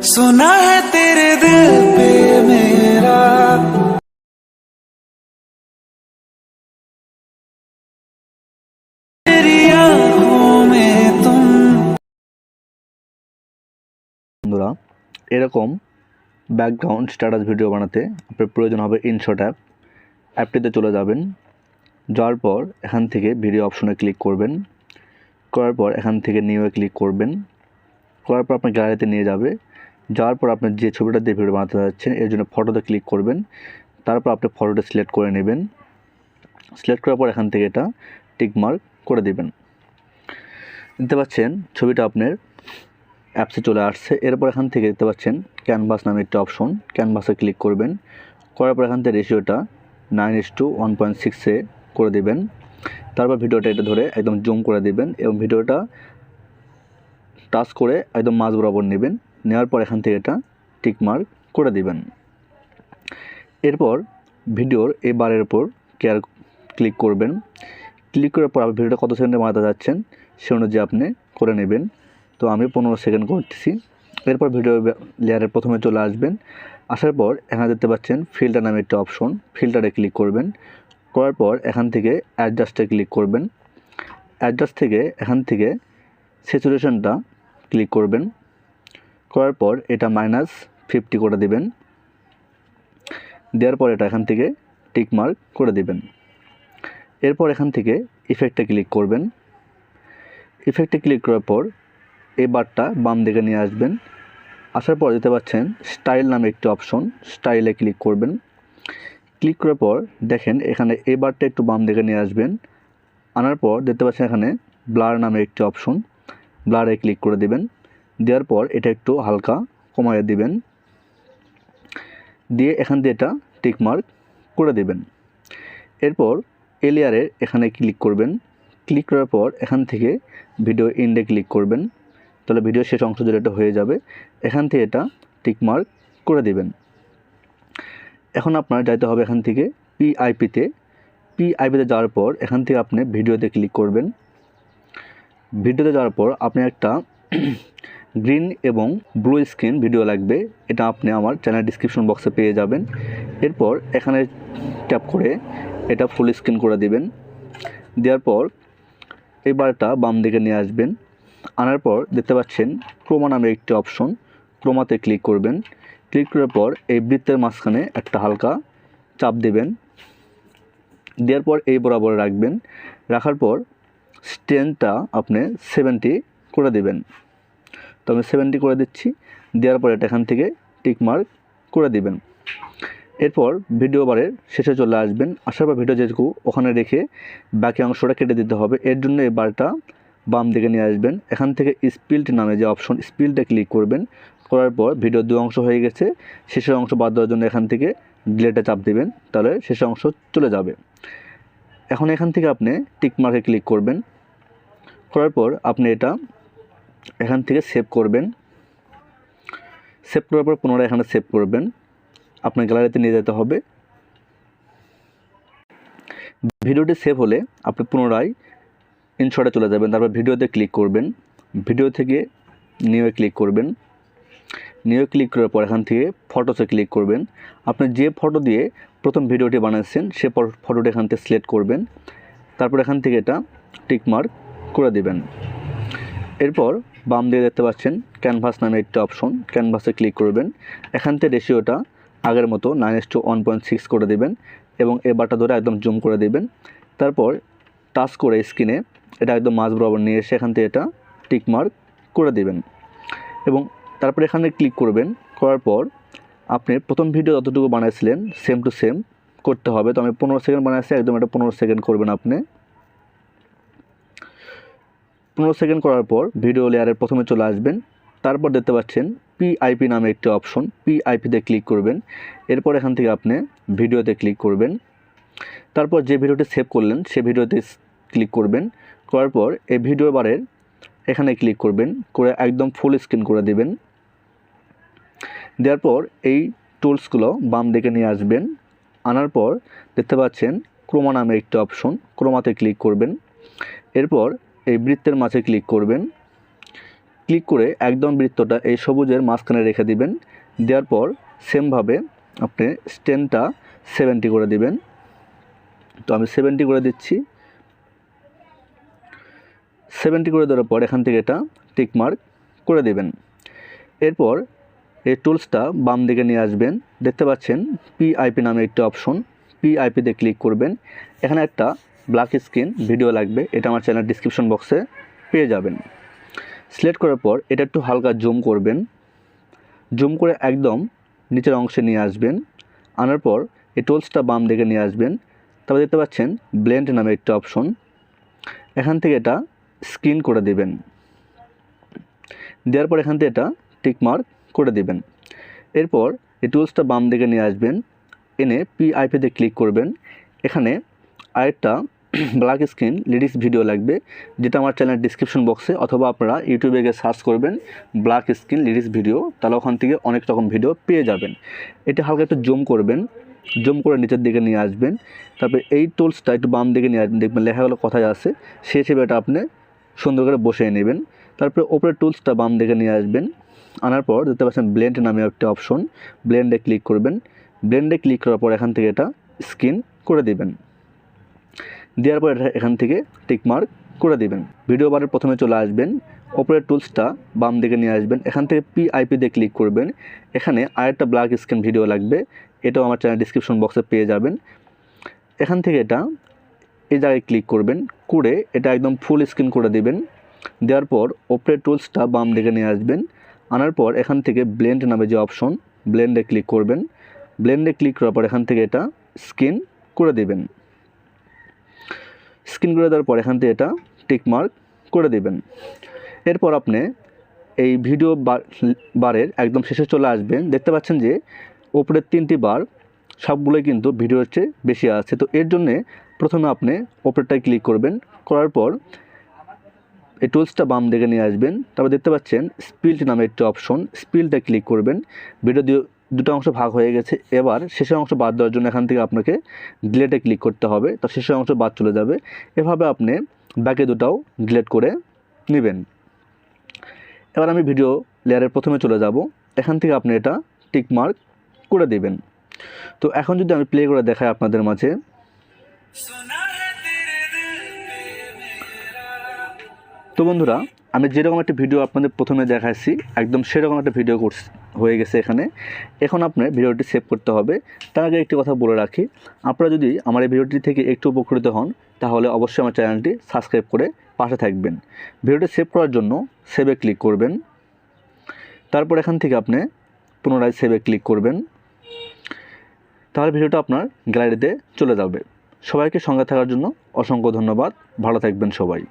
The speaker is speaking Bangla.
सुना है तेरे दिल पे मेरा तेरी आँखों में तुम। বন্ধুরা এরকম ব্যাকগ্রাউন্ড স্ট্যাটাস ভিডিও বানাতে আপনার প্রয়োজন হবে ইনশট অ্যাপটিতে চলে যাবেন। যাওয়ার পর এখান থেকে ভিডিও অপশনে ক্লিক করবেন। করার পর এখান থেকে নিউয়ে ক্লিক করবেন। করার পর আপনার গ্যালারিতে নিয়ে যাবে। যাওয়ার পর আপনার যে ছবিটা দিয়ে ভিডিও বানাতে যাচ্ছেন এর জন্য ফটোতে ক্লিক করবেন। তারপর আপনি ফটোটা সিলেক্ট করে নেবেন। সিলেক্ট করার পর এখান থেকে এটা টিক মার্ক করে দেবেন। দেখতে পাচ্ছেন ছবিটা আপনার অ্যাপসে চলে আসছে। এরপর এখান থেকে দেখতে পাচ্ছেন ক্যানভাস নামে একটা অপশন, ক্যানভাসে ক্লিক করবেন। করার পর এখান থেকে রেশিওটা 9:1.6-এ করে দেবেন। তারপর ভিডিওটা এটা ধরে একদম জুম করে দেবেন এবং ভিডিওটা টাচ করে একদম মাঝ বরাবর নেবেন। নেওয়ার পর এখান থেকে এটা টিক মার্ক করে দেবেন। এরপর ভিডিওর এই বারের উপর ক্লিক করবেন। ক্লিক করার পর আপনি ভিডিওটা কত সেকেন্ডে বানাতে যাচ্ছেন সে অনুযায়ী আপনি করে নেবেন। তো আমি 15 সেকেন্ড করতেছি। এরপর ভিডিও লেয়ারের প্রথমে চলে আসবেন। আসার পর এখানে দেখতে পাচ্ছেন ফিল্টার নামে একটা অপশন, ফিল্টারে ক্লিক করবেন। করার পর এখান থেকে অ্যাডজাস্টে ক্লিক করবেন। অ্যাডজাস্ট থেকে এখান থেকে স্যাচুরেশনটা ক্লিক করবেন। করার পর এটা -50 করে দেবেন। দেওয়ার পর এটা এখান থেকে টিক মার্ক করে দেবেন। এরপর এখান থেকে ইফেক্টে ক্লিক করবেন। ইফেক্টে ক্লিক করার পর এই বারটা বাম দিকে নিয়ে আসবেন। আসার পর দেখতে পাচ্ছেন স্টাইল নামে একটি অপশন, স্টাইলে ক্লিক করবেন। ক্লিক করার পর দেখেন এখানে এই বারটা একটু বাম দিকে নিয়ে আসবেন। আনার পর দেখতে পাচ্ছেন এখানে ব্লার নামে একটি অপশন, ব্লারে ক্লিক করে দেবেন। দেওয়ার পর এটা একটু হালকা কমাইয়ে দিবেন। দিয়ে এখান দিয়ে এটা টিক মার্ক করে দেবেন। এরপর এই লেয়ারে এখানে ক্লিক করবেন। ক্লিক করার পর এখান থেকে ভিডিও এন্ডে ক্লিক করবেন। তাহলে ভিডিও শেষ অংশ জুড়ে এটা হয়ে যাবে। এখান থেকে এটা টিক মার্ক করে দেবেন। এখন আপনার যাইতে হবে এখান থেকে পিআইপিতে যাওয়ার পর এখান থেকে আপনি ভিডিওতে ক্লিক করবেন। ভিডিওতে যাওয়ার পর আপনি একটা গ্রিন এবং ব্লু স্ক্রিন ভিডিও লাগবে। এটা আপনি আমার চ্যানেল ডিসক্রিপশন বক্সে পেয়ে যাবেন। এরপর এখানে ট্যাপ করে এটা ফুল স্ক্রিন করে দিবেন। দেওয়ার পর এই বারটা বাম দিকে নিয়ে আসবেন। আনার পর দেখতে পাচ্ছেন ক্রোমা নামে একটি অপশন, ক্রোমাতে ক্লিক করবেন। ক্লিক করার পর এই বৃত্তের মাঝখানে একটা হালকা চাপ দেবেন। দেওয়ার পর এই বরাবর রাখবেন। রাখার পর স্ট্রেনটা আপনি 70 করে দেবেন। তো আমি 70 করে দিচ্ছি। দেওয়ার পর এটা এখান থেকে টিক মার্ক করে দিবেন। এরপর ভিডিও বারের শেষে চলে আসবেন। আসার পর ভিডিও যেটুকু ওখানে রেখে বাকি অংশটা কেটে দিতে হবে। এর জন্য এই বারটা বাম দিকে নিয়ে আসবেন। এখান থেকে স্পিল্ট নামে যে অপশন, স্পিল্টে ক্লিক করবেন। করার পর ভিডিও 2 অংশ হয়ে গেছে। শেষের অংশ বাদ দেওয়ার জন্য এখান থেকে ডিলেটে চাপ দেবেন, তাহলে শেষের অংশ চলে যাবে। এখন এখান থেকে আপনি টিক মার্কে ক্লিক করবেন। করার পর আপনি এটা এখান থেকে সেভ করবেন। সেভ করার পর পুনরায় এখানে সেভ করবেন। আপনার গ্যালারিতে নিয়ে যেতে হবে। ভিডিওটি সেভ হলে আপনি পুনরায় ইনশটে চলে যাবেন। তারপর ভিডিওতে ক্লিক করবেন। ভিডিও থেকে নিউয়ে ক্লিক করবেন। নিউয়ে ক্লিক করার পর এখান থেকে ফটোসে ক্লিক করবেন। আপনি যে ফটো দিয়ে প্রথম ভিডিওটি বানাচ্ছেন সে ফটোটি এখান থেকে সিলেক্ট করবেন। তারপর এখান থেকে এটা টিক মার্ক করে দেবেন। এরপর বাম দিকে দেখতে পাচ্ছেন ক্যানভাস নামে একটা অপশন, ক্যানভাসে ক্লিক করবেন। এখান থেকে রেশিওটা আগের মতো 9:1.6 করে দেবেন এবং এই বারটা ধরে একদম জুম করে দেবেন। তারপর টাচ করে স্ক্রিনে এটা একদম মাঝ বরাবর নিয়ে এসে এখান থেকে এটা টিক মার্ক করে দেবেন এবং তারপর এখানে ক্লিক করবেন। করার পর আপনি প্রথম ভিডিও যতটুকু বানিয়েছিলেন সেম টু সেম করতে হবে। তো আমি 15 সেকেন্ড বানিয়েছি, একদম এটা 15 সেকেন্ড করবেন আপনি। 15 সেকেন্ড করার পর ভিডিও লেয়ারের প্রথমে চলে আসবেন। তারপর দেখতে পাচ্ছেন পিআইপি নামে একটি অপশন, পিআইপিতে ক্লিক করবেন। এরপর এখান থেকে আপনি ভিডিওতে ক্লিক করবেন। তারপর যে ভিডিওটি সেভ করলেন সে ভিডিওতে ক্লিক করবেন। করার পর এই ভিডিও বারের এখানে ক্লিক করবেন, করে একদম ফুল স্ক্রিন করে দেবেন। দেওয়ার পর এই টুলসগুলো বাম দিকে নিয়ে আসবেন। আনার পর দেখতে পাচ্ছেন ক্রোমা নামে একটি অপশন, ক্রোমাতে ক্লিক করবেন। এরপর এই বৃত্তের মাঝে ক্লিক করবেন। ক্লিক করে একদম বৃত্তটা এই সবুজের মাঝখানে রেখে দিবেন। দেওয়ার পর সেমভাবে আপনি স্ট্যান্ডটা 70 করে দিবেন। তো আমি 70 করে দিচ্ছি। 70 করে দেওয়ার পর এখান থেকে এটা টিক মার্ক করে দেবেন। এরপর এই টুলসটা বাম দিকে নিয়ে আসবেন। দেখতে পাচ্ছেন পিআইপি নামে একটি অপশন, পিআইপিতে ক্লিক করবেন। এখানে একটা ব্ল্যাক স্ক্রিন ভিডিও লাগবে, এটা আমার চ্যানেল ডিসক্রিপশন বক্সে পেয়ে যাবেন। সিলেক্ট করার পর এটা একটু হালকা জুম করবেন, জুম করে একদম নিচের অংশে নিয়ে আসবেন। আনার পর এই টুলসটা বাম দিকে নিয়ে আসবেন। তারপর দেখতে পাচ্ছেন ব্লেন্ড নামে একটি অপশন, এখান থেকে এটা স্ক্রিন করে দিবেন। দেওয়ার পর এখান থেকে এটা টিক মার্ক করে দিবেন। এরপর এই টুলসটা বাম দিকে নিয়ে আসবেন, এনে পিআইপিতে ক্লিক করবেন। এখানে আরেকটা ব্ল্যাক স্ক্রিন লিরিক্স ভিডিও লাগবে, যেটা আমার চ্যানেল ডিসক্রিপশন বক্সে, অথবা আপনারা ইউটিউবে গিয়ে সার্চ করবেন ব্ল্যাক স্ক্রিন লিরিক্স ভিডিও, তাহলে ওখান থেকে অনেক রকম ভিডিও পেয়ে যাবেন। এটা হালকা একটু জুম করবেন, জুম করে নিচের দিকে নিয়ে আসবেন। তারপরে এই টুলসটা একটু বাম দিকে নিয়ে আসবেন, দেখবেন লেখাগুলো কোথায় আছে সেই হিসেবে এটা আপনি সুন্দর করে বসিয়ে নেবেন। তারপরে ওপরের টুলসটা বাম দিকে নিয়ে আসবেন। আনার পর দেখতে পাচ্ছেন ব্লেন্ড নামে একটা অপশন, ব্লেন্ডে ক্লিক করবেন। ব্লেন্ডে ক্লিক করার পর এখান থেকে এটা স্ক্রিন করে দিবেন। দেওয়ার পর এটা এখান থেকে টিক মার্ক করে দিবেন। ভিডিও বারের প্রথমে চলে আসবেন, ওপরের টুলসটা বাম দিকে নিয়ে আসবেন। এখান থেকে পিআইপিতে ক্লিক করবেন। এখানে আরেকটা ব্ল্যাক স্ক্রিন ভিডিও লাগবে, এটাও আমার চ্যানেল ডিসক্রিপশন বক্সে পেয়ে যাবেন। এখান থেকে এটা এই জায়গায় ক্লিক করবেন, করে এটা একদম ফুল স্ক্রিন করে দিবেন। দেওয়ার পর ওপরের টুলসটা বাম দিকে নিয়ে আসবেন। আনার পর এখান থেকে ব্লেন্ড নামে যে অপশন, ব্লেন্ডে ক্লিক করবেন। ব্লেন্ডে ক্লিক করার পর এখান থেকে এটা স্ক্রিন করে দিবেন। স্ক্রিন করে দেওয়ার পর এখান থেকে এটা টিক মার্ক করে দিবেন। এরপর আপনি এই ভিডিও বারের একদম শেষে চলে আসবেন। দেখতে পাচ্ছেন যে উপরের 3টি বার সবগুলোই কিন্তু ভিডিওর চেয়ে বেশি আছে। তো এর জন্যে প্রথমে আপনি ওপরেরটায় ক্লিক করবেন, করার পর এই টুলসটা বাম দিকে নিয়ে আসবেন। তারপর দেখতে পাচ্ছেন স্পিল্ট নামে একটি অপশন, স্পিলটা ক্লিক করবেন। ভিডিও দুটো অংশ ভাগ হয়ে গেছে, এবার শেষের অংশ বাদ দেওয়ার জন্য এখান থেকে আপনাকে ডিলেটে ক্লিক করতে হবে, তো শেষের অংশ বাদ চলে যাবে। এভাবে আপনি বাকি দুটাও ডিলেট করে নেবেন। এবার আমি ভিডিও লেয়ারের প্রথমে চলে যাব, এখান থেকে আপনি এটা টিক মার্ক করে দেবেন। তো এখন যদি আমি প্লে করে দেখাই আপনাদের মাঝে, তো বন্ধুরা আমি যেরকম একটা ভিডিও আপনাদের প্রথমে দেখাচ্ছি একদম সেরকম একটা ভিডিও হয়ে গেছে এখানে। এখন আপনার ভিডিওটি সেভ করতে হবে। তার আগে একটি কথা বলে রাখি, আপনারা যদি আমার এই ভিডিওটি থেকে একটু উপকৃত হন তাহলে অবশ্যই আমার চ্যানেলটি সাবস্ক্রাইব করে পাশে থাকবেন। ভিডিওটি সেভ করার জন্য সেভে ক্লিক করবেন। তারপর এখান থেকে আপনি পুনরায় সেভে ক্লিক করবেন, তাহলে ভিডিওটা আপনার গ্যালারিতে চলে যাবে। সবাইকে সঙ্গে থাকার জন্য অসংখ্য ধন্যবাদ। ভালো থাকবেন সবাই।